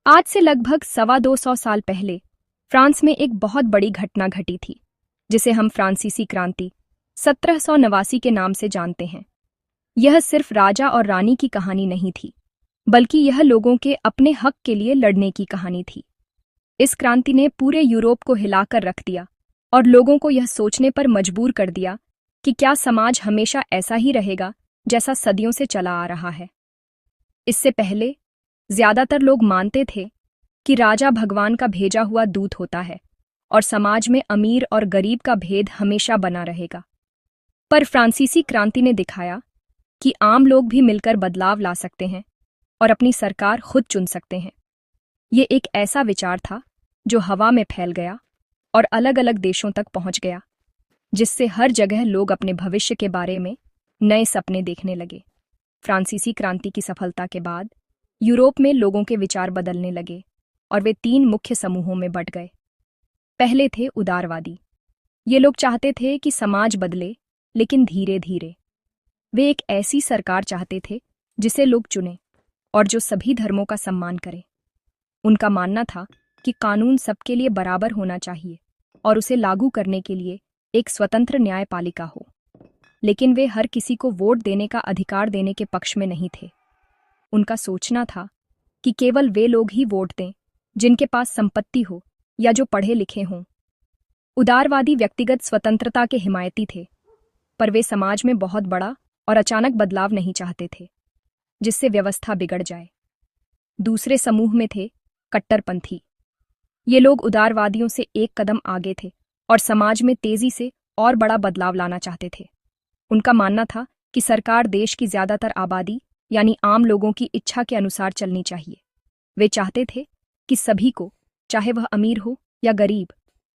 आज से लगभग 225 साल पहले फ्रांस में एक बहुत बड़ी घटना घटी थी, जिसे हम फ्रांसीसी क्रांति 1789 के नाम से जानते हैं। यह सिर्फ राजा और रानी की कहानी नहीं थी, बल्कि यह लोगों के अपने हक के लिए लड़ने की कहानी थी। इस क्रांति ने पूरे यूरोप को हिलाकर रख दिया और लोगों को यह सोचने पर मजबूर कर दिया कि क्या समाज हमेशा ऐसा ही रहेगा जैसा सदियों से चला आ रहा है। इससे पहले ज्यादातर लोग मानते थे कि राजा भगवान का भेजा हुआ दूत होता है और समाज में अमीर और गरीब का भेद हमेशा बना रहेगा। पर फ्रांसीसी क्रांति ने दिखाया कि आम लोग भी मिलकर बदलाव ला सकते हैं और अपनी सरकार खुद चुन सकते हैं। ये एक ऐसा विचार था जो हवा में फैल गया और अलग अलग देशों तक पहुंच गया, जिससे हर जगह लोग अपने भविष्य के बारे में नए सपने देखने लगे। फ्रांसीसी क्रांति की सफलता के बाद यूरोप में लोगों के विचार बदलने लगे और वे 3 मुख्य समूहों में बंट गए। पहले थे उदारवादी। ये लोग चाहते थे कि समाज बदले, लेकिन धीरे धीरे। वे एक ऐसी सरकार चाहते थे जिसे लोग चुने और जो सभी धर्मों का सम्मान करे। उनका मानना था कि कानून सबके लिए बराबर होना चाहिए और उसे लागू करने के लिए एक स्वतंत्र न्यायपालिका हो। लेकिन वे हर किसी को वोट देने का अधिकार देने के पक्ष में नहीं थे। उनका सोचना था कि केवल वे लोग ही वोट दें जिनके पास संपत्ति हो या जो पढ़े लिखे हों। उदारवादी व्यक्तिगत स्वतंत्रता के हिमायती थे, पर वे समाज में बहुत बड़ा और अचानक बदलाव नहीं चाहते थे जिससे व्यवस्था बिगड़ जाए। दूसरे समूह में थे कट्टरपंथी। ये लोग उदारवादियों से एक कदम आगे थे और समाज में तेजी से और बड़ा बदलाव लाना चाहते थे। उनका मानना था कि सरकार देश की ज्यादातर आबादी यानी आम लोगों की इच्छा के अनुसार चलनी चाहिए। वे चाहते थे कि सभी को, चाहे वह अमीर हो या गरीब,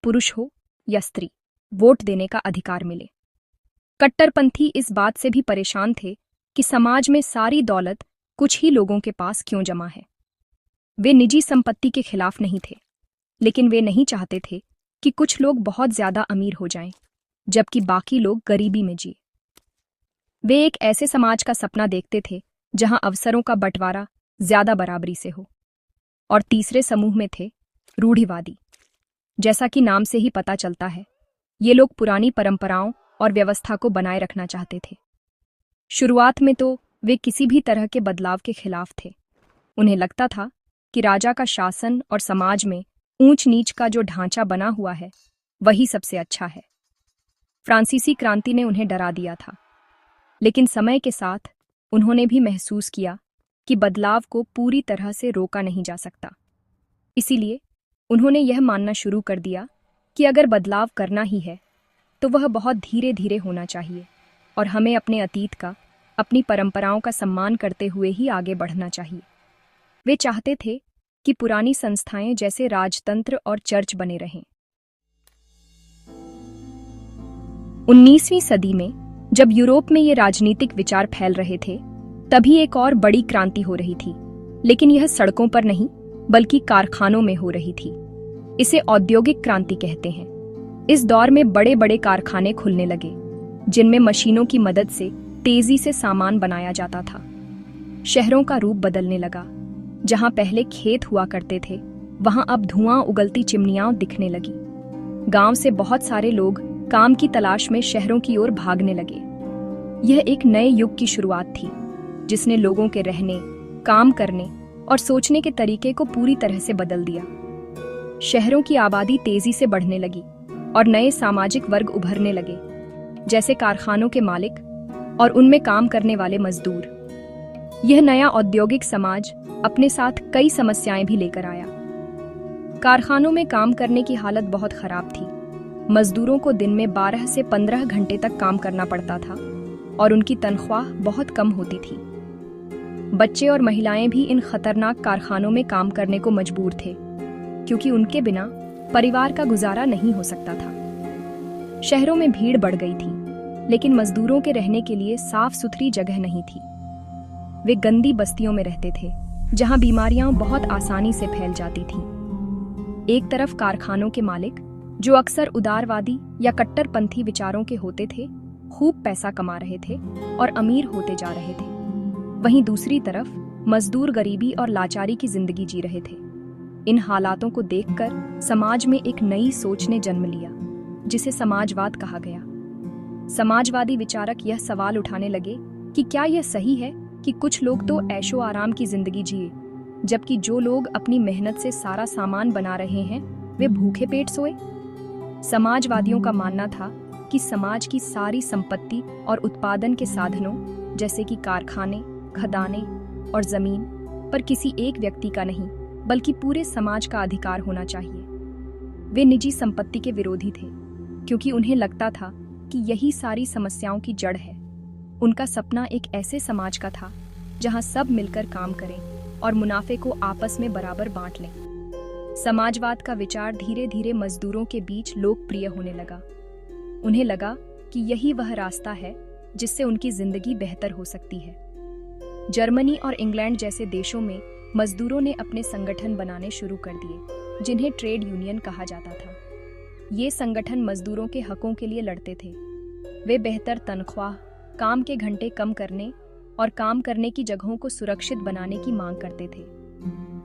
पुरुष हो या स्त्री, वोट देने का अधिकार मिले। कट्टरपंथी इस बात से भी परेशान थे कि समाज में सारी दौलत कुछ ही लोगों के पास क्यों जमा है। वे निजी संपत्ति के खिलाफ नहीं थे, लेकिन वे नहीं चाहते थे कि कुछ लोग बहुत ज्यादा अमीर हो जाएं, जबकि बाकी लोग गरीबी में जिए। वे एक ऐसे समाज का सपना देखते थे जहां अवसरों का बंटवारा ज्यादा बराबरी से हो। और तीसरे समूह में थे रूढ़िवादी। जैसा कि नाम से ही पता चलता है, ये लोग पुरानी परंपराओं और व्यवस्था को बनाए रखना चाहते थे। शुरुआत में तो वे किसी भी तरह के बदलाव के खिलाफ थे। उन्हें लगता था कि राजा का शासन और समाज में ऊंच नीच का जो ढांचा बना हुआ है, वही सबसे अच्छा है। फ्रांसीसी क्रांति ने उन्हें डरा दिया था, लेकिन समय के साथ उन्होंने भी महसूस किया कि बदलाव को पूरी तरह से रोका नहीं जा सकता। इसीलिए उन्होंने यह मानना शुरू कर दिया कि अगर बदलाव करना ही है तो वह बहुत धीरे धीरे होना चाहिए और हमें अपने अतीत का, अपनी परंपराओं का सम्मान करते हुए ही आगे बढ़ना चाहिए। वे चाहते थे कि पुरानी संस्थाएं जैसे राजतंत्र और चर्च बने रहें। 19वीं सदी में जब यूरोप में ये राजनीतिक विचार फैल रहे थे, तभी एक और बड़ी क्रांति हो रही थी, लेकिन यह सड़कों पर नहीं बल्कि कारखानों में हो रही थी। इसे औद्योगिक क्रांति कहते हैं। इस दौर में बड़े बड़े कारखाने खुलने लगे, जिनमें मशीनों की मदद से तेजी से सामान बनाया जाता था। शहरों का रूप बदलने लगा। जहां पहले खेत हुआ करते थे, वहां अब धुआं उगलती चिमनियां दिखने लगी। गांव से बहुत सारे लोग काम की तलाश में शहरों की ओर भागने लगे। यह एक नए युग की शुरुआत थी, जिसने लोगों के रहने, काम करने और सोचने के तरीके को पूरी तरह से बदल दिया। शहरों की आबादी तेजी से बढ़ने लगी और नए सामाजिक वर्ग उभरने लगे, जैसे कारखानों के मालिक और उनमें काम करने वाले मजदूर। यह नया औद्योगिक समाज अपने साथ कई समस्याएं भी लेकर आया। कारखानों में काम करने की हालत बहुत खराब थी। मजदूरों को दिन में 12 से 15 घंटे तक काम करना पड़ता था और उनकी तनख्वाह बहुत कम होती थी। बच्चे और महिलाएं भी इन खतरनाक कारखानों में काम करने को मजबूर थे, क्योंकि उनके बिना परिवार का गुजारा नहीं हो सकता था। शहरों में भीड़ बढ़ गई थी, लेकिन मजदूरों के रहने के लिए साफ सुथरी जगह नहीं थी। वे गंदी बस्तियों में रहते थे, जहां बीमारियां बहुत आसानी से फैल जाती थीं। एक तरफ कारखानों के मालिक, जो अक्सर उदारवादी या कट्टरपंथी विचारों के होते थे, खूब पैसा कमा रहे थे और अमीर होते जा रहे थे। वहीं दूसरी तरफ मजदूर गरीबी और लाचारी की जिंदगी जी रहे थे। इन हालातों को देखकर समाज में एक नई सोच ने जन्म लिया, जिसे समाजवाद कहा गया। समाजवादी विचारक यह सवाल उठाने लगे कि क्या यह सही है कि कुछ लोग तो ऐशो आराम की जिंदगी जिए, जबकि जो लोग अपनी मेहनत से सारा सामान बना रहे हैं वे भूखे पेट सोए। समाजवादियों का मानना था कि समाज की सारी संपत्ति और उत्पादन के साधनों जैसे कि कारखाने, खदानें और जमीन पर किसी एक व्यक्ति का नहीं बल्कि पूरे समाज का अधिकार होना चाहिए। वे निजी संपत्ति के विरोधी थे, क्योंकि उन्हें लगता था कि यही सारी समस्याओं की जड़ है। उनका सपना एक ऐसे समाज का था जहां सब मिलकर काम करें और मुनाफे को आपस में बराबर बांट लें। समाजवाद का विचार धीरे धीरे मजदूरों के बीच लोकप्रिय होने लगा। उन्हें लगा कि यही वह रास्ता है जिससे उनकी जिंदगी बेहतर हो सकती है। जर्मनी और इंग्लैंड जैसे देशों में मजदूरों ने अपने संगठन बनाने शुरू कर दिए, जिन्हें ट्रेड यूनियन कहा जाता था। ये संगठन मजदूरों के हकों के लिए लड़ते थे। वे बेहतर तनख्वाह, काम के घंटे कम करने और काम करने की जगहों को सुरक्षित बनाने की मांग करते थे।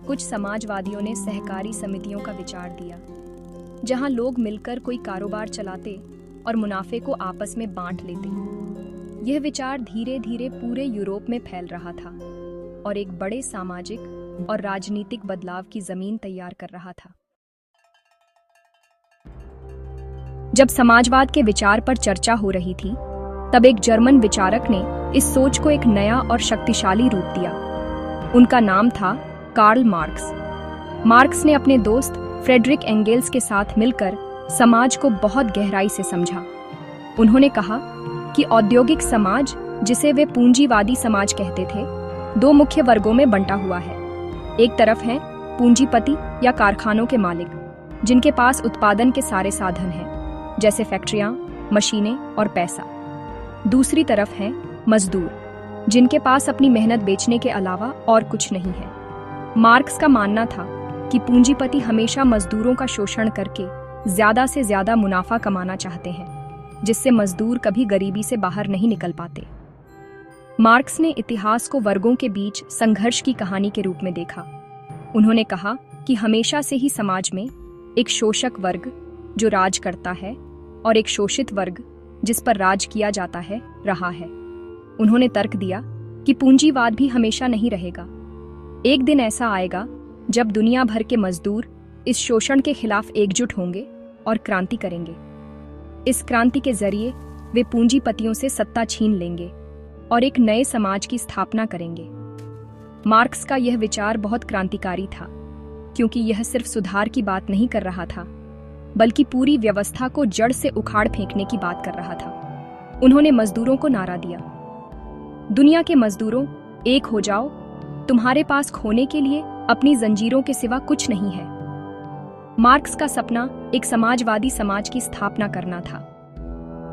कुछ समाजवादियों ने सहकारी समितियों का विचार दिया, जहां लोग मिलकर कोई कारोबार चलाते और मुनाफे को आपस में बांट लेते। यह विचार धीरे धीरे पूरे यूरोप में फैल रहा था और एक बड़े सामाजिक और राजनीतिक बदलाव की जमीन तैयार कर रहा था। जब समाजवाद के विचार पर चर्चा हो रही थी, तब एक जर्मन विचारक ने इस सोच को एक नया और शक्तिशाली रूप दिया। उनका नाम था कार्ल मार्क्स। मार्क्स ने अपने दोस्त फ्रेडरिक एंगेल्स के साथ मिलकर समाज को बहुत गहराई से समझा। उन्होंने कहा कि औद्योगिक समाज, जिसे वे पूंजीवादी समाज कहते थे, दो मुख्य वर्गों में बंटा हुआ है। एक तरफ हैं पूंजीपति या कारखानों के मालिक, जिनके पास उत्पादन के सारे साधन हैं, जैसे फैक्ट्रियां, मशीनें और पैसा। दूसरी तरफ हैं मजदूर, जिनके पास अपनी मेहनत बेचने के अलावा और कुछ नहीं है। मार्क्स का मानना था कि पूंजीपति हमेशा मजदूरों का शोषण करके ज्यादा से ज्यादा मुनाफा कमाना चाहते हैं, जिससे मजदूर कभी गरीबी से बाहर नहीं निकल पाते। मार्क्स ने इतिहास को वर्गों के बीच संघर्ष की कहानी के रूप में देखा। उन्होंने कहा कि हमेशा से ही समाज में एक शोषक वर्ग जो राज करता है और एक शोषित वर्ग जिस पर राज किया जाता है रहा है। उन्होंने तर्क दिया कि पूंजीवाद भी हमेशा नहीं रहेगा। एक दिन ऐसा आएगा जब दुनिया भर के मजदूर इस शोषण के खिलाफ एकजुट होंगे और क्रांति करेंगे। इस क्रांति के जरिए वे पूंजीपतियों से सत्ता छीन लेंगे और एक नए समाज की स्थापना करेंगे। मार्क्स का यह विचार बहुत क्रांतिकारी था, क्योंकि यह सिर्फ सुधार की बात नहीं कर रहा था, बल्कि पूरी व्यवस्था को जड़ से उखाड़ फेंकने की बात कर रहा था। उन्होंने मजदूरों को नारा दिया, दुनिया के मजदूरों, एक हो जाओ, तुम्हारे पास खोने के लिए अपनी जंजीरों के सिवा कुछ नहीं है। मार्क्स का सपना एक समाजवादी समाज की स्थापना करना था।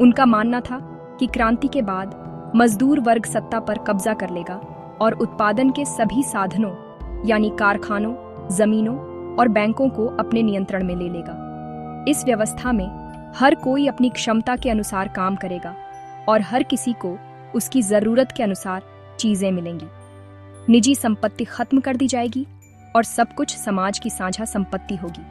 उनका मानना था कि क्रांति के बाद मजदूर वर्ग सत्ता पर कब्जा कर लेगा और उत्पादन के सभी साधनों यानी कारखानों, जमीनों और बैंकों को अपने नियंत्रण में ले लेगा। इस व्यवस्था में हर कोई अपनी क्षमता के अनुसार काम करेगा और हर किसी को उसकी जरूरत के अनुसार चीजें मिलेंगी। निजी संपत्ति खत्म कर दी जाएगी और सब कुछ समाज की साझा संपत्ति होगी।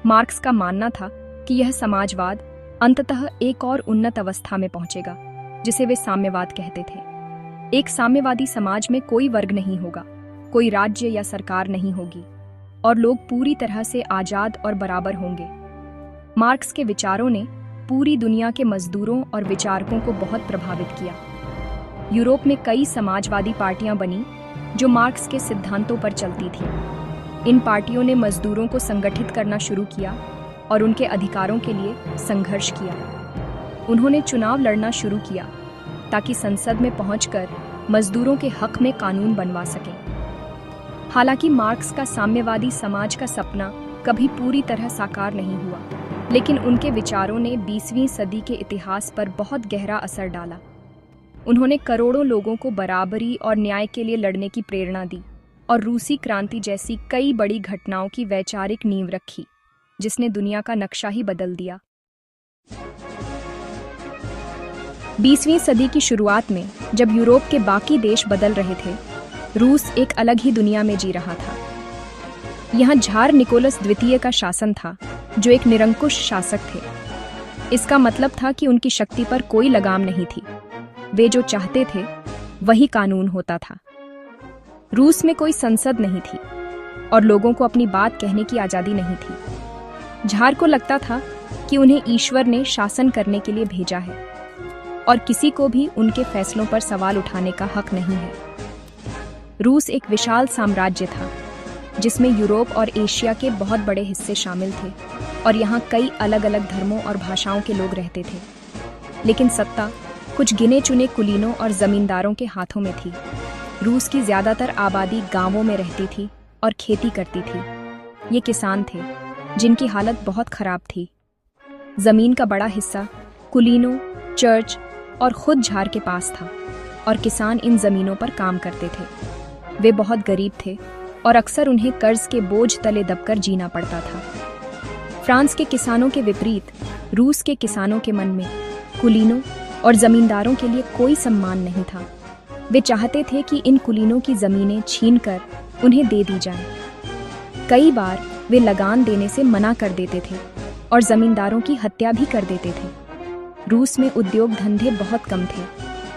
मार्क्स का मानना था कि यह समाजवाद अंततः एक और उन्नत अवस्था में पहुंचेगा, जिसे वे साम्यवाद कहते थे। एक साम्यवादी समाज में कोई वर्ग नहीं होगा, कोई राज्य या सरकार नहीं होगी और लोग पूरी तरह से आजाद और बराबर होंगे। मार्क्स के विचारों ने पूरी दुनिया के मजदूरों और विचारकों को बहुत प्रभावित किया। यूरोप में कई समाजवादी पार्टियां बनी जो मार्क्स के सिद्धांतों पर चलती थीं। इन पार्टियों ने मजदूरों को संगठित करना शुरू किया और उनके अधिकारों के लिए संघर्ष किया। उन्होंने चुनाव लड़ना शुरू किया ताकि संसद में पहुंचकर मजदूरों के हक में कानून बनवा सकें। हालांकि मार्क्स का साम्यवादी समाज का सपना कभी पूरी तरह साकार नहीं हुआ, लेकिन उनके विचारों ने 20वीं सदी के इतिहास पर बहुत गहरा असर डाला। उन्होंने करोड़ों लोगों को बराबरी और न्याय के लिए लड़ने की प्रेरणा दी और रूसी क्रांति जैसी कई बड़ी घटनाओं की वैचारिक नींव रखी, जिसने दुनिया का नक्शा ही बदल दिया। 20वीं सदी की शुरुआत में जब यूरोप के बाकी देश बदल रहे थे, रूस एक अलग ही दुनिया में जी रहा था। यहाँ झार निकोलस द्वितीय का शासन था, जो एक निरंकुश शासक थे। इसका मतलब था कि उनकी शक्ति पर कोई लगाम नहीं थी। वे जो चाहते थे वही कानून होता था। रूस में कोई संसद नहीं थी और लोगों को अपनी बात कहने की आज़ादी नहीं थी। झार को लगता था कि उन्हें ईश्वर ने शासन करने के लिए भेजा है और किसी को भी उनके फैसलों पर सवाल उठाने का हक नहीं है। रूस एक विशाल साम्राज्य था जिसमें यूरोप और एशिया के बहुत बड़े हिस्से शामिल थे और यहाँ कई अलग अलग धर्मों और भाषाओं के लोग रहते थे। लेकिन सत्ता कुछ गिने चुने कुलीनों और जमींदारों के हाथों में थी। रूस की ज्यादातर आबादी गांवों में रहती थी और खेती करती थी। ये किसान थे जिनकी हालत बहुत खराब थी। जमीन का बड़ा हिस्सा कुलीनों, चर्च और खुद झार के पास था और किसान इन जमीनों पर काम करते थे। वे बहुत गरीब थे और अक्सर उन्हें कर्ज के बोझ तले दबकर जीना पड़ता था। फ्रांस के किसानों के विपरीत रूस के किसानों के मन में कुलीनों और जमींदारों के लिए कोई सम्मान नहीं था। वे चाहते थे कि इन कुलीनों की जमीनें छीनकर उन्हें दे दी जाएं। कई बार वे लगान देने से मना कर देते थे और जमींदारों की हत्या भी कर देते थे। रूस में उद्योग धंधे बहुत कम थे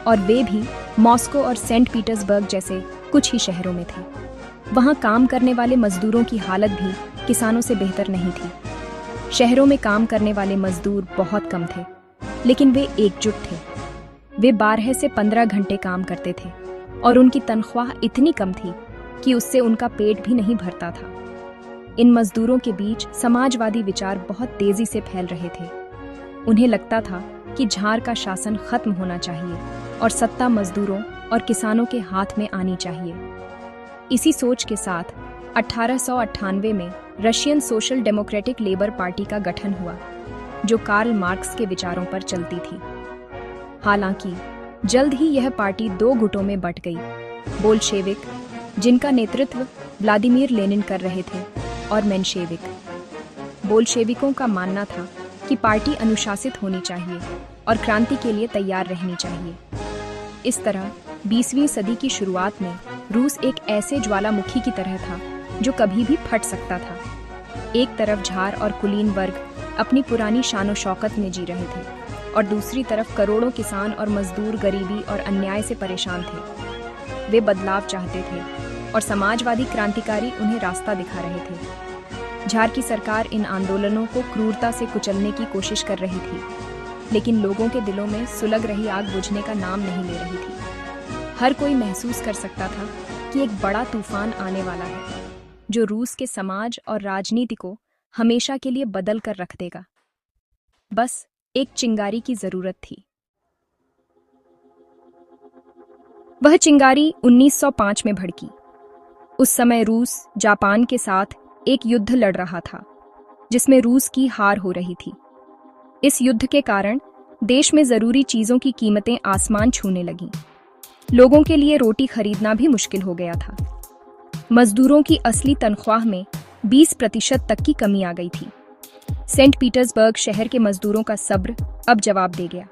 और वे भी मॉस्को और सेंट पीटर्सबर्ग जैसे कुछ ही शहरों में थे। वहाँ काम करने वाले मजदूरों की हालत भी किसानों से बेहतर नहीं थी। शहरों में काम करने वाले मजदूर बहुत कम थे, लेकिन वे एकजुट थे। वे 12 से 15 घंटे काम करते थे और उनकी तनख्वाह इतनी कम थी कि उससे उनका पेट भी नहीं भरता था। इन मजदूरों के बीच समाजवादी विचार बहुत तेजी से फैल रहे थे। उन्हें लगता था कि झार का शासन खत्म होना चाहिए और सत्ता मजदूरों और किसानों के हाथ में आनी चाहिए। इसी सोच के साथ 1898 में Russian social democratic labour party का गठन हुआ, जो कार्ल मार्क्स के विचारों पर चलती थी। हालांकि जल्द ही यह पार्टी 2 गुटों में बंट गई, बोल्शेविक, जिनका नेतृत्व व्लादिमीर लेनिन कर रहे थे, और मेंशेविक। बोल्शेविकों का मानना था कि पार्टी अनुशासित होनी चाहिए और क्रांति के लिए तैयार रहनी चाहिए। इस तरह 20वीं सदी की शुरुआत में रूस एक ऐसे ज्वालामुखी की तरह था जो कभी भी फट सकता था। एक तरफ झार और कुलीन वर्ग अपनी पुरानी शानो शौकत में जी रहे थे और दूसरी तरफ करोड़ों किसान और मजदूर गरीबी और अन्याय से परेशान थे। वे बदलाव चाहते थे और समाजवादी क्रांतिकारी उन्हें रास्ता दिखा रहे थे। झार की सरकार इन आंदोलनों को क्रूरता से कुचलने की कोशिश कर रही थी, लेकिन लोगों के दिलों में सुलग रही आग बुझने का नाम नहीं ले रही थी। हर कोई महसूस कर सकता था कि एक बड़ा तूफान आने वाला है, जो रूस के समाज और राजनीति को हमेशा के लिए बदल कर रख देगा। बस एक चिंगारी की जरूरत थी। वह चिंगारी 1905 में भड़की। उस समय रूस जापान के साथ एक युद्ध लड़ रहा था, जिसमें रूस की हार हो रही थी। इस युद्ध के कारण देश में जरूरी चीजों की कीमतें आसमान छूने लगीं। लोगों के लिए रोटी खरीदना भी मुश्किल हो गया था। मजदूरों की असली तनख्वाह में 20% तक की कमी आ गई थी। सेंट पीटर्सबर्ग शहर के मजदूरों का सब्र अब जवाब दे गया।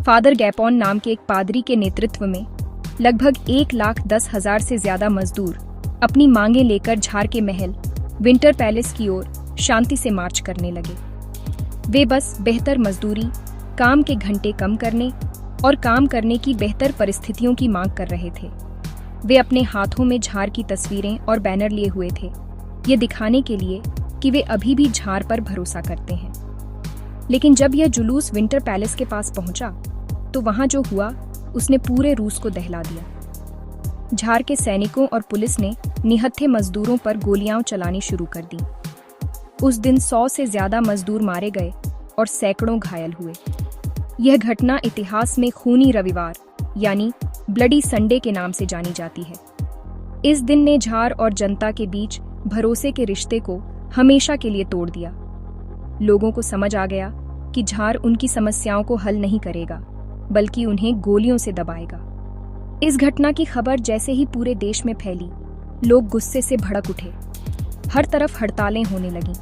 फादर गैपॉन नाम के एक पादरी के नेतृत्व में लगभग 1,10,000 से ज्यादा मजदूर अपनी मांगें लेकर झार के महल विंटर पैलेस की ओर शांति से मार्च करने लगे। वे बस बेहतर मजदूरी, काम के घंटे कम करने और काम करने की बेहतर परिस्थितियों की मांग कर रहे थे। वे अपने हाथों में झार की तस्वीरें और बैनर लिए हुए थे, ये दिखाने के लिए कि वे अभी भी झार पर भरोसा करते हैं। लेकिन जब यह जुलूस विंटर पैलेस के पास पहुंचा, तो वहां जो हुआ उसने पूरे रूस को दहला दिया। झार के सैनिकों और पुलिस ने निहत्थे मजदूरों पर गोलियां चलानी शुरू कर दी। उस दिन 100 से ज्यादा मजदूर मारे गए और सैकड़ों घायल हुए। यह घटना इतिहास में खूनी रविवार यानी ब्लडी संडे के नाम से जानी जाती है। इस दिन ने झार और जनता के बीच भरोसे के रिश्ते को हमेशा के लिए तोड़ दिया। लोगों को समझ आ गया कि झार उनकी समस्याओं को हल नहीं करेगा, बल्कि उन्हें गोलियों से दबाएगा। इस घटना की खबर जैसे ही पूरे देश में फैली, लोग गुस्से से भड़क उठे। हर तरफ हड़तालें होने लगीं,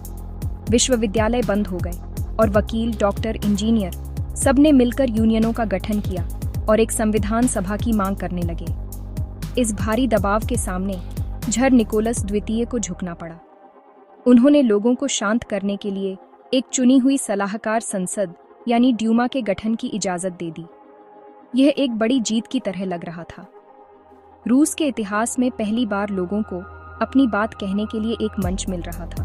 विश्वविद्यालय बंद हो गए और वकील, डॉक्टर, इंजीनियर सबने मिलकर यूनियनों का गठन किया और एक संविधान सभा की मांग करने लगे। इस भारी दबाव के सामने झार निकोलस द्वितीय को झुकना पड़ा। उन्होंने लोगों को शांत करने के लिए एक चुनी हुई सलाहकार संसद यानी ड्यूमा के गठन की इजाजत दे दी। यह एक बड़ी जीत की तरह लग रहा था। रूस के इतिहास में पहली बार लोगों को अपनी बात कहने के लिए एक मंच मिल रहा था।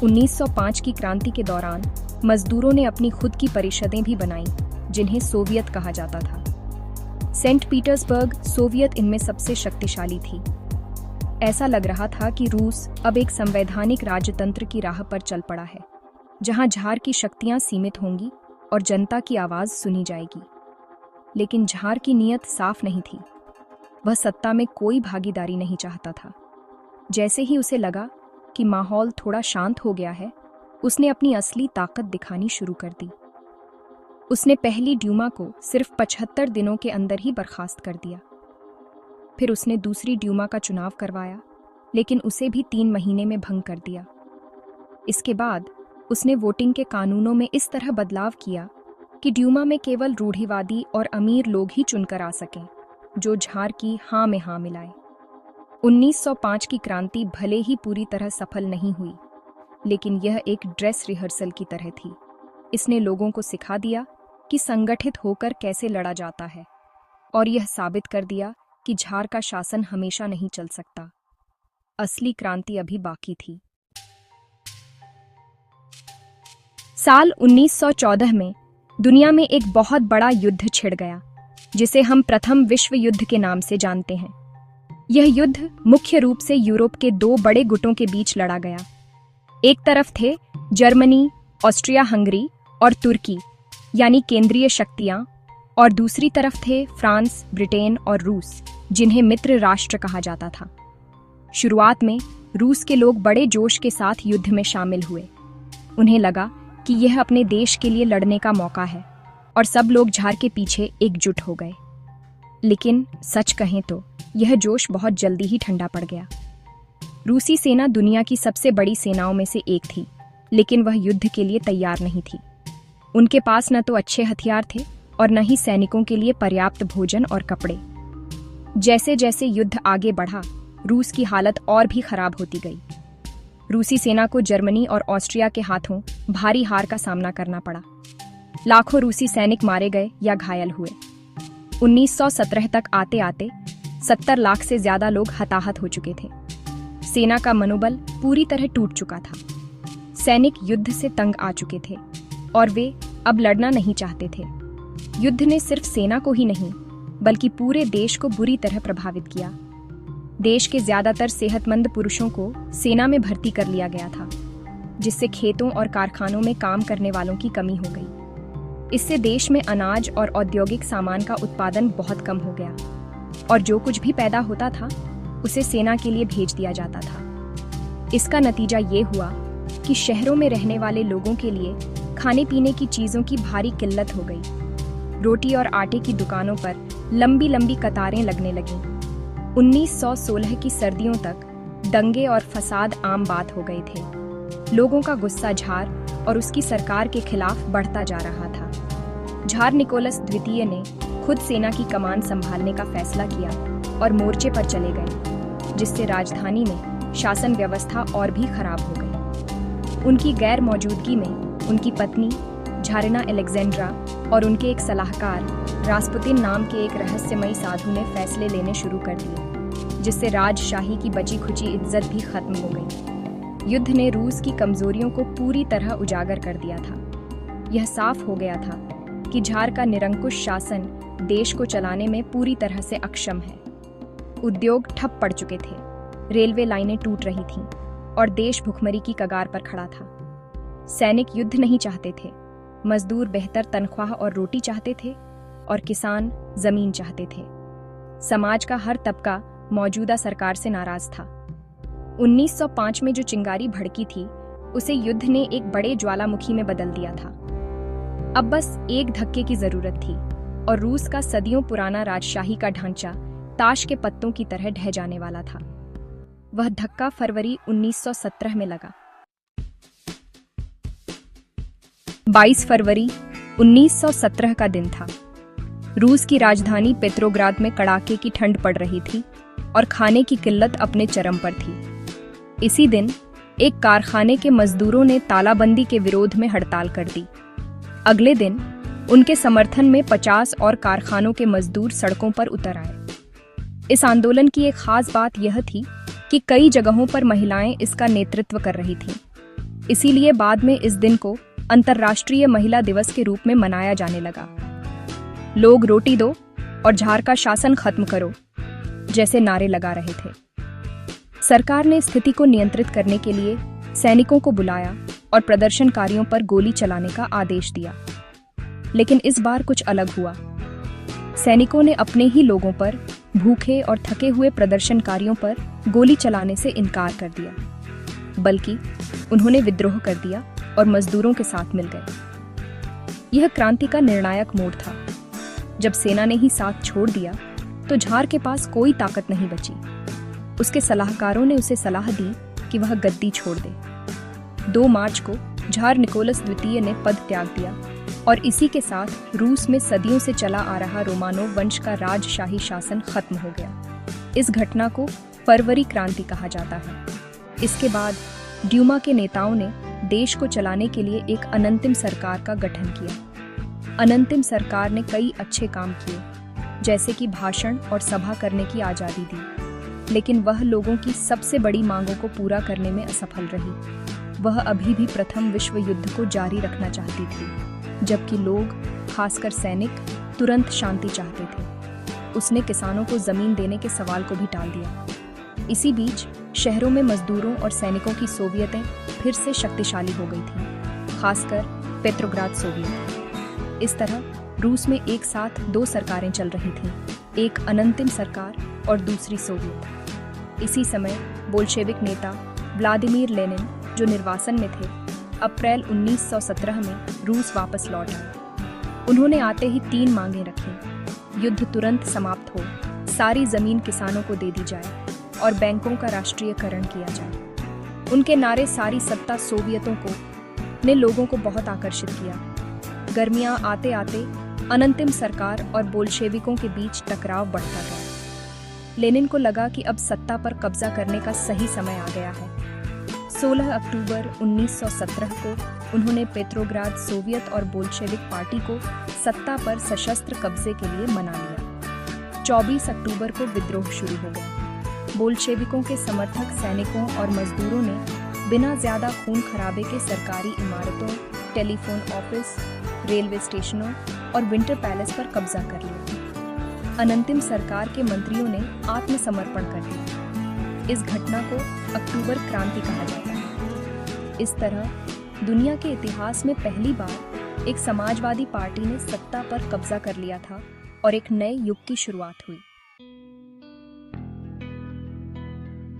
1905 की क्रांति के दौरान मजदूरों ने अपनी खुद की परिषदें भी बनाईं, जिन्हें सोवियत कहा जाता था। सेंट पीटर्सबर्ग सोवियत इनमें सबसे शक्तिशाली थी। ऐसा लग रहा था कि रूस अब एक संवैधानिक राजतंत्र की राह पर चल पड़ा है, जहां ज़ार की शक्तियां सीमित होंगी और जनता की आवाज सुनी जाएगी। लेकिन ज़ार की नीयत साफ नहीं थी। वह सत्ता में कोई भागीदारी नहीं चाहता था। जैसे ही उसे लगा कि माहौल थोड़ा शांत हो गया है, उसने अपनी असली ताकत दिखानी शुरू कर दी। उसने पहली ड्यूमा को सिर्फ 75 दिनों के अंदर ही बर्खास्त कर दिया। फिर उसने दूसरी ड्यूमा का चुनाव करवाया, लेकिन उसे भी 3 महीने में भंग कर दिया। इसके बाद उसने वोटिंग के कानूनों में इस तरह बदलाव किया कि ड्यूमा में केवल रूढ़िवादी और अमीर लोग ही चुनकर आ सकें, जो ज़ार की हाँ में हाँ मिलाए। 1905 की क्रांति भले ही पूरी तरह सफल नहीं हुई, लेकिन यह एक ड्रेस रिहर्सल की तरह थी। इसने लोगों को सिखा दिया कि संगठित होकर कैसे लड़ा जाता है, और यह साबित कर दिया कि ज़ार का शासन हमेशा नहीं चल सकता। असली क्रांति अभी बाकी थी। साल 1914 में दुनिया में एक बहुत बड़ा युद्ध छिड़ गया, जिसे हम प्रथम विश्व युद्ध के नाम से जानते हैं। यह युद्ध मुख्य रूप से यूरोप के 2 बड़े गुटों के बीच लड़ा गया। एक तरफ थे जर्मनी, ऑस्ट्रिया हंगरी और तुर्की यानी केंद्रीय शक्तियां, और दूसरी तरफ थे फ्रांस, ब्रिटेन और रूस, जिन्हें मित्र राष्ट्र कहा जाता था। शुरुआत में रूस के लोग बड़े जोश के साथ युद्ध में शामिल हुए। उन्हें लगा कि यह अपने देश के लिए लड़ने का मौका है, और सब लोग ज़ार के पीछे एकजुट हो गए। लेकिन सच कहें तो यह जोश बहुत जल्दी ही ठंडा पड़ गया। रूसी सेना दुनिया की सबसे बड़ी सेनाओं में से एक थी, लेकिन वह युद्ध के लिए तैयार नहीं थी। उनके पास न तो अच्छे हथियार थे और न ही सैनिकों के लिए पर्याप्त भोजन और कपड़े। जैसे जैसे युद्ध आगे बढ़ा, रूस की हालत और भी खराब होती गई। रूसी सेना को जर्मनी और ऑस्ट्रिया के हाथों भारी हार का सामना करना पड़ा। लाखों रूसी सैनिक मारे गए या घायल हुए। 1917 तक आते आते 70 लाख से ज्यादा लोग हताहत हो चुके थे। सेना का मनोबल पूरी तरह टूट चुका था। सैनिक युद्ध से तंग आ चुके थे और वे अब लड़ना नहीं चाहते थे। युद्ध ने सिर्फ सेना को ही नहीं, बल्कि पूरे देश को बुरी तरह प्रभावित किया। देश के ज्यादातर सेहतमंद पुरुषों को सेना में भर्ती कर लिया गया था, जिससे खेतों और कारखानों में काम करने वालों की कमी हो गई। इससे देश में अनाज और औद्योगिक सामान का उत्पादन बहुत कम हो गया, और जो कुछ भी पैदा होता था उसे सेना के लिए भेज दिया जाता था। इसका नतीजा ये हुआ कि शहरों में रहने वाले लोगों के लिए खाने पीने की चीजों की भारी किल्लत हो गई। रोटी और आटे की दुकानों पर लंबी लंबी कतारें लगने लगीं। 1916 की सर्दियों तक दंगे और फसाद आम बात हो गए थे। लोगों का गुस्सा ज़ार और उसकी सरकार के खिलाफ बढ़ता जा रहा था। ज़ार निकोलस द्वितीय ने खुद सेना की कमान संभालने का फैसला किया और मोर्चे पर चले गए, जिससे राजधानी में शासन व्यवस्था और भी खराब हो गई। उनकी गैर मौजूदगी में उनकी पत्नी ज़ारिना अलेक्जेंड्रा और उनके एक सलाहकार रास्पुतिन नाम के एक रहस्यमयी साधु ने फैसले लेने शुरू कर दिए, जिससे राजशाही की बची खुची इज्जत भी खत्म हो गई। युद्ध ने रूस की कमजोरियों को पूरी तरह उजागर कर दिया था। यह साफ हो गया था कि ज़ार का निरंकुश शासन देश को चलाने में पूरी तरह से अक्षम है। उद्योग ठप पड़ चुके थे, रेलवे लाइनें टूट रही थीं और देश भुखमरी की कगार पर खड़ा था। सैनिक युद्ध नहीं चाहते थे, मजदूर बेहतर तनख्वाह और रोटी चाहते थे, और किसान जमीन चाहते थे। समाज का हर तबका मौजूदा सरकार से नाराज था। 1905 में जो चिंगारी भड़की थी, उसे युद्ध ने एक बड़े ज्वालामुखी में बदल दिया था। अब बस एक धक्के की जरूरत थी और रूस का सदियों पुराना राजशाही का ढांचा ताश के पत्तों की तरह ढह जाने वाला था। वह धक्का फरवरी 1917 में लगा। 22 फरवरी 1917 का दिन था। रूस की राजधानी पेट्रोग्राद में कड़ाके की ठंड पड़ रही थी और खाने की किल्लत अपने चरम पर थी। इसी दिन एक कारखाने के मजदूरों ने तालाबंदी के विरोध में हड़ताल कर दी। अगले दिन उनके समर्थन में 50 और कारखानों के मजदूर सड़कों पर उतर आए। इस आंदोलन की एक खास बात यह थी कि कई जगहों पर महिलाएं इसका नेतृत्व कर रही थीं। इसीलिए बाद में इस दिन को अंतर्राष्ट्रीय महिला दिवस के रूप में मनाया जाने लगा। लोग रोटी दो और झार का शासन खत्म करो जैसे नारे लगा रहे थे। सरकार ने स्थिति को नियंत्रित करने के लिए सैनिकों को बुलाया और प्रदर्शनकारियों पर गोली चलाने का आदेश दिया। लेकिन इस बार कुछ अलग हुआ। सैनिकों ने अपने ही लोगों पर, भूखे और थके हुए प्रदर्शनकारियों पर गोली चलाने से इनकार कर दिया, बल्कि उन्होंने विद्रोह कर दिया और मजदूरों के साथ मिल गए। यह क्रांति का निर्णायक मोड़ था। जब सेना ने ही साथ छोड़ दिया तो झार के पास कोई ताकत नहीं बची। उसके सलाहकारों ने उसे सलाह दी कि वह गद्दी छोड़ दे। 2 मार्च को झार निकोलस द्वितीय ने पद त्याग दिया और इसी के साथ रूस में सदियों से चला आ रहा रोमानोव वंश का राजशाही शासन खत्म हो गया। इस घटना को फरवरी क्रांति कहा जाता है। इसके बाद ड्यूमा के नेताओं ने देश को चलाने के लिए एक अनंतिम सरकार का गठन किया। अनंतिम सरकार ने कई अच्छे काम किए, जैसे कि भाषण और सभा करने की आज़ादी दी, लेकिन वह लोगों की सबसे बड़ी मांगों को पूरा करने में असफल रही। वह अभी भी प्रथम विश्व युद्ध को जारी रखना चाहती थी, जबकि लोग, खासकर सैनिक, तुरंत शांति चाहते थे। उसने किसानों को जमीन देने के सवाल को भी टाल दिया। इसी बीच शहरों में मजदूरों और सैनिकों की सोवियतें फिर से शक्तिशाली हो गई थीं, खासकर पेट्रोग्राद सोवियत। इस तरह रूस में एक साथ 2 सरकारें चल रही थीं, एक अनंतिम सरकार और दूसरी सोवियत। इसी समय बोल्शेविक नेता व्लादिमीर लेनिन, जो निर्वासन में थे, अप्रैल 1917 में रूस वापस लौट आए। उन्होंने आते ही 3 मांगें रखीं। युद्ध तुरंत समाप्त हो, सारी जमीन किसानों को दे दी जाए और बैंकों का राष्ट्रीयकरण किया जाए। उनके नारे सारी सत्ता सोवियतों को ने लोगों को बहुत आकर्षित किया। गर्मियां आते आते अनंतिम सरकार और बोल्शेविकों के बीच टकराव बढ़ता गया। लेनिन को लगा कि अब सत्ता पर कब्जा करने का सही समय आ गया है। 16 अक्टूबर 1917 को उन्होंने पेट्रोग्राद सोवियत और बोल्शेविक पार्टी को सत्ता पर सशस्त्र कब्जे के लिए मना लिया। 24 अक्टूबर को विद्रोह शुरू हो गया। बोल्शेविकों के समर्थक सैनिकों और मजदूरों ने बिना ज्यादा खून खराबे के सरकारी इमारतों, टेलीफोन ऑफिस, रेलवे स्टेशनों और विंटर पैलेस पर कब्जा कर लिया। अनंतिम सरकार के मंत्रियों ने आत्मसमर्पण कर दिया। इस घटना को अक्टूबर क्रांति कहा जाता है। इस तरह दुनिया के इतिहास में पहली बार एक समाजवादी पार्टी ने सत्ता पर कब्जा कर लिया था और एक नए युग की शुरुआत हुई।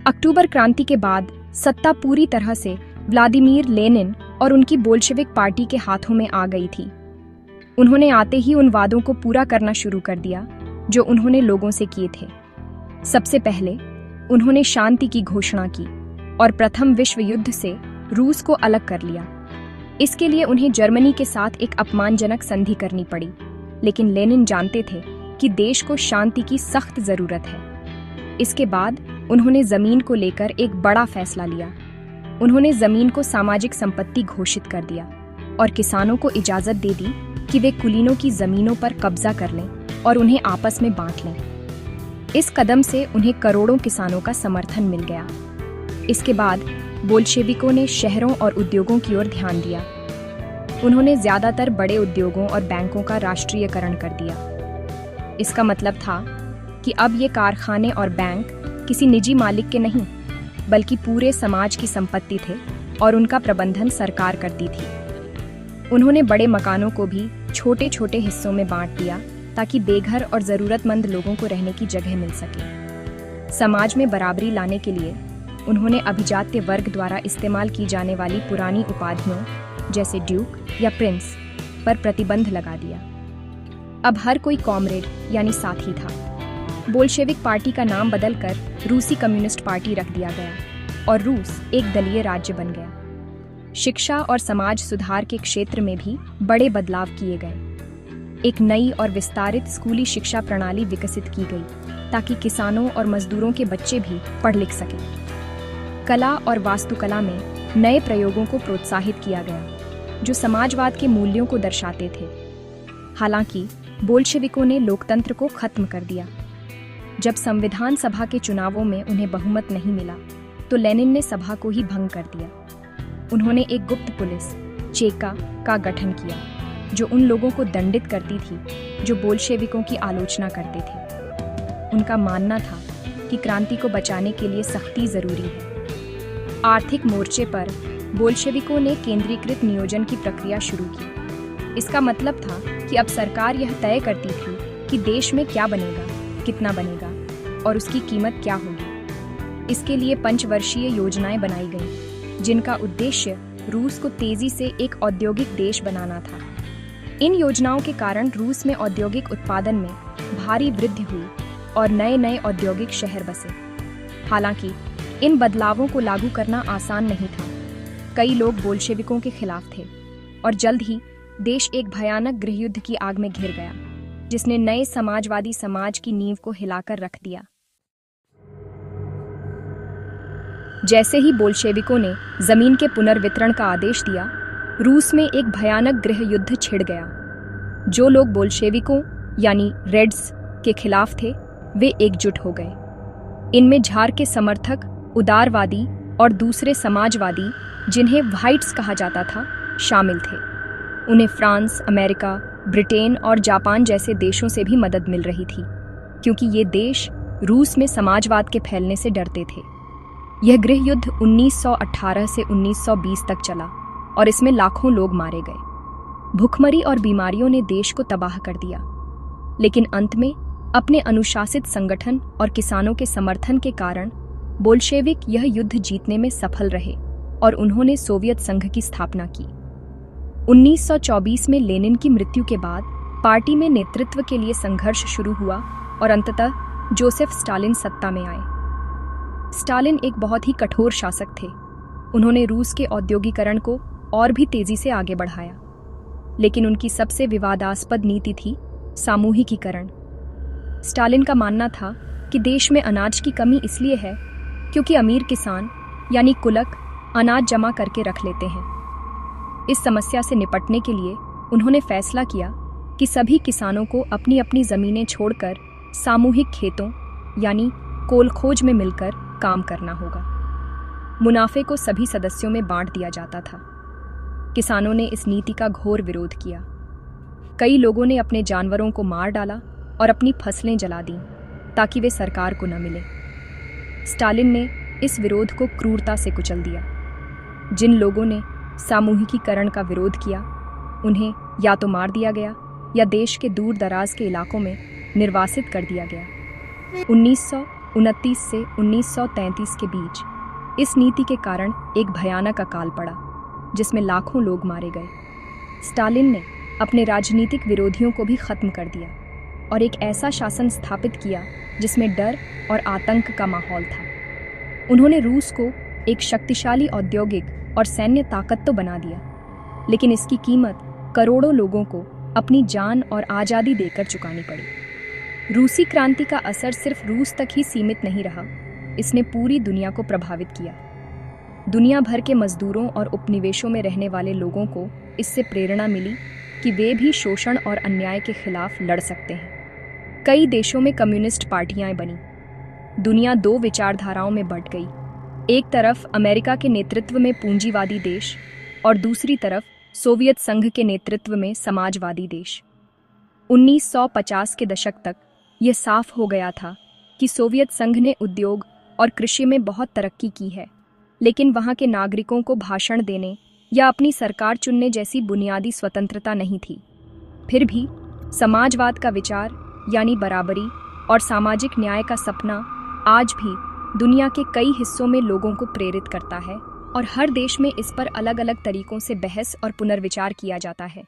अक्टूबर क्रांति के बाद सत्ता पूरी तरह से व्लादिमीर लेनिन और उनकी बोल्शेविक पार्टी के हाथों में आ गई थी। उन्होंने आते ही उन वादों को पूरा करना शुरू कर दिया जो उन्होंने लोगों से किए थे। सबसे पहले उन्होंने शांति की घोषणा की और प्रथम विश्व युद्ध से रूस को अलग कर लिया। इसके लिए उन्हें जर्मनी के साथ एक अपमानजनक संधि करनी पड़ी, लेकिन लेनिन जानते थे कि देश को शांति की सख्त जरूरत है। इसके बाद उन्होंने जमीन को लेकर एक बड़ा फैसला लिया। उन्होंने जमीन को सामाजिक संपत्ति घोषित कर दिया और किसानों को इजाजत दे दी कि वे कुलीनों की जमीनों पर कब्जा कर लें और उन्हें आपस में बांट लें। इस कदम से उन्हें करोड़ों किसानों का समर्थन मिल गया। इसके बाद बोल्शेविकों ने शहरों और उद्योगों की ओर ध्यान दिया। उन्होंने ज्यादातर बड़े उद्योगों और बैंकों का राष्ट्रीयकरण कर दिया। इसका मतलब था कि अब ये कारखाने और बैंक किसी निजी मालिक के नहीं, बल्कि पूरे समाज की संपत्ति थे और उनका प्रबंधन सरकार करती थी। उन्होंने बड़े मकानों को भी छोटे छोटे हिस्सों में बांट दिया ताकि बेघर और जरूरतमंद लोगों को रहने की जगह मिल सके। समाज में बराबरी लाने के लिए उन्होंने अभिजात्य वर्ग द्वारा इस्तेमाल की जाने वाली पुरानी उपाधियों जैसे ड्यूक या प्रिंस पर प्रतिबंध लगा दिया। अब हर कोई कॉमरेड यानी साथी था। बोल्शेविक पार्टी का नाम बदलकर रूसी कम्युनिस्ट पार्टी रख दिया गया और रूस एक दलीय राज्य बन गया। शिक्षा और समाज सुधार के क्षेत्र में भी बड़े बदलाव किए गए। एक नई और विस्तारित स्कूली शिक्षा प्रणाली विकसित की गई ताकि किसानों और मजदूरों के बच्चे भी पढ़ लिख सकें। कला और वास्तुकला में नए प्रयोगों को प्रोत्साहित किया गया जो समाजवाद के मूल्यों को दर्शाते थे। हालांकि बोल्शेविकों ने लोकतंत्र को खत्म कर दिया। जब संविधान सभा के चुनावों में उन्हें बहुमत नहीं मिला तो लेनिन ने सभा को ही भंग कर दिया। उन्होंने एक गुप्त पुलिस चेका का गठन किया जो उन लोगों को दंडित करती थी जो बोल्शेविकों की आलोचना करते थे। उनका मानना था कि क्रांति को बचाने के लिए सख्ती जरूरी है। आर्थिक मोर्चे पर बोल्शेविकों ने केंद्रीकृत नियोजन की प्रक्रिया शुरू की। इसका मतलब था कि अब सरकार यह तय करती थी कि देश में क्या बनेगा, कितना बनेगा और उसकी कीमत क्या होगी। इसके लिए पंचवर्षीय योजनाएं बनाई गईं, जिनका उद्देश्य रूस को तेजी से एक औद्योगिक देश बनाना था। इन योजनाओं के कारण रूस में औद्योगिक उत्पादन में भारी वृद्धि हुई और नए नए औद्योगिक शहर बसे। हालांकि इन बदलावों को लागू करना आसान नहीं था। कई लोग बोल्शेविकों के खिलाफ थे और जल्द ही देश एक भयानक गृहयुद्ध की आग में घिर गया, जिसने नए समाजवादी समाज की नींव को हिलाकर रख दिया। जैसे ही बोल्शेविकों ने जमीन के पुनर्वितरण का आदेश दिया, रूस में एक भयानक गृहयुद्ध छिड़ गया। जो लोग बोल्शेविकों यानी रेड्स के खिलाफ थे, वे एकजुट हो गए। इनमें झार के समर्थक, उदारवादी और दूसरे समाजवादी, जिन्हें व्हाइट्स कहा जाता था, शामिल थे। उन्हें फ्रांस, अमेरिका, ब्रिटेन और जापान जैसे देशों से भी मदद मिल रही थी, क्योंकि ये देश रूस में समाजवाद के फैलने से डरते थे। यह गृहयुद्ध 1918 से 1920 तक चला और इसमें लाखों लोग मारे गए। भुखमरी और बीमारियों ने देश को तबाह कर दिया, लेकिन अंत में अपने अनुशासित संगठन और किसानों के समर्थन के कारण बोल्शेविक यह युद्ध जीतने में सफल रहे और उन्होंने सोवियत संघ की स्थापना की। 1924 में लेनिन की मृत्यु के बाद पार्टी में नेतृत्व के लिए संघर्ष शुरू हुआ और अंततः जोसेफ स्टालिन सत्ता में आए। स्टालिन एक बहुत ही कठोर शासक थे। उन्होंने रूस के औद्योगिकरण को और भी तेजी से आगे बढ़ाया, लेकिन उनकी सबसे विवादास्पद नीति थी सामूहिकीकरण। स्टालिन का मानना था कि देश में अनाज की कमी इसलिए है क्योंकि अमीर किसान यानी कुलक अनाज जमा करके रख लेते हैं। इस समस्या से निपटने के लिए उन्होंने फैसला किया कि सभी किसानों को अपनी अपनी जमीनें छोड़कर सामूहिक खेतों यानी कोलखोज में मिलकर काम करना होगा। मुनाफे को सभी सदस्यों में बांट दिया जाता था। किसानों ने इस नीति का घोर विरोध किया। कई लोगों ने अपने जानवरों को मार डाला और अपनी फसलें जला दीं ताकि वे सरकार को न मिले। स्टालिन ने इस विरोध को क्रूरता से कुचल दिया। जिन लोगों ने सामूहिकीकरण का विरोध किया, उन्हें या तो मार दिया गया या देश के दूर दराज के इलाकों में निर्वासित कर दिया गया। 1929 से 1933 के बीच इस नीति के कारण एक भयानक अकाल पड़ा, जिसमें लाखों लोग मारे गए। स्टालिन ने अपने राजनीतिक विरोधियों को भी खत्म कर दिया और एक ऐसा शासन स्थापित किया जिसमें डर और आतंक का माहौल था। उन्होंने रूस को एक शक्तिशाली औद्योगिक और सैन्य ताकत तो बना दिया, लेकिन इसकी कीमत करोड़ों लोगों को अपनी जान और आज़ादी देकर चुकानी पड़ी। रूसी क्रांति का असर सिर्फ रूस तक ही सीमित नहीं रहा, इसने पूरी दुनिया को प्रभावित किया। दुनिया भर के मजदूरों और उपनिवेशों में रहने वाले लोगों को इससे प्रेरणा मिली कि वे भी शोषण और अन्याय के खिलाफ लड़ सकते हैं। कई देशों में कम्युनिस्ट पार्टियां बनी। दुनिया दो विचारधाराओं में बंट गई। एक तरफ अमेरिका के नेतृत्व में पूंजीवादी देश और दूसरी तरफ सोवियत संघ के नेतृत्व में समाजवादी देश। 1950 के दशक तक यह साफ हो गया था कि सोवियत संघ ने उद्योग और कृषि में बहुत तरक्की की है, लेकिन वहां के नागरिकों को भाषण देने या अपनी सरकार चुनने जैसी बुनियादी स्वतंत्रता नहीं थी। फिर भी समाजवाद का विचार यानी बराबरी और सामाजिक न्याय का सपना आज भी दुनिया के कई हिस्सों में लोगों को प्रेरित करता है और हर देश में इस पर अलग अलग तरीकों से बहस और पुनर्विचार किया जाता है।